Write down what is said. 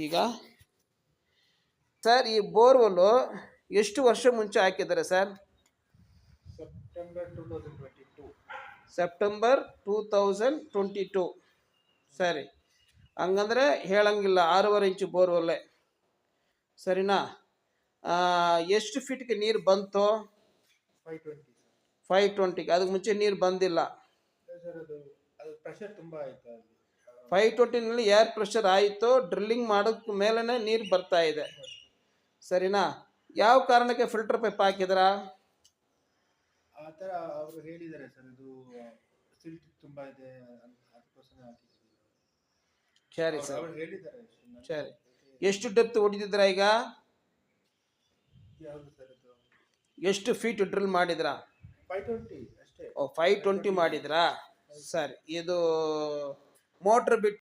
ಈಗ ಸರ್ ಈ ಬೋರ್ವೆಲ್ಲು ಎಷ್ಟು ವರ್ಷ ಮುಂಚೆ ಹಾಕಿದ್ದಾರೆ ಸರ್? ಸೆಪ್ಟೆಂಬರ್ 2022. ಸರಿ, ಹಂಗಂದ್ರೆ ಹೇಳಂಗಿಲ್ಲ, 6.5 ಇಂಚು ಬೋರ್ವೆಲ್ಲೇ ಸರಿನಾ? ಎಷ್ಟು ಫೀಟ್ಗೆ ನೀರು ಬಂತು? 520. ಅದಕ್ಕೆ ಮುಂಚೆ ನೀರು ಬಂದಿಲ್ಲ. 520ನಲ್ಲಿ ಏರ್ ಪ್ರೆಷರ್ ಆಯಿತು, ಡ್ರಿಲ್ಲಿಂಗ್ ಮಾಡೋಕ್ಕೆ ಮೇಲೇ ನೀರು ಬರ್ತಾ ಇದೆ ಸರಿನಾ? ಯಾವ ಕಾರಣಕ್ಕೆ ಫಿಲ್ಟರ್ ಪೈಪ್ ಹಾಕಿದ್ರ? ಆ ಥರ ಅವರು ಹೇಳಿದ್ದಾರೆ ಸರ್, ಇದು ಸಿಲ್ಟ್ ತುಂಬ ಇದೆ ಅದಕ್ಕೋಸ್ಕರ ಹಾಕಿದ್ದೀವಿ. ಸರಿ ಸರ್, ಅವರು ಹೇಳಿದ್ದಾರೆ. ಸರಿ. ಎಷ್ಟು ಡೆಪ್ತ್ ಹೊಡಿದಿದ್ರ ಈಗ? ಯಾವುದು ಸರ್ ಇದು? ಎಷ್ಟು ಫೀಟ್ ಡ್ರಿಲ್ ಮಾಡಿದ್ರ? 520 ಅಷ್ಟೇ. 520 ಮಾಡಿದ್ರಾ? ಸರಿ. ಇದು ಮೋಟ್ರ್ ಬಿಟ್ಟು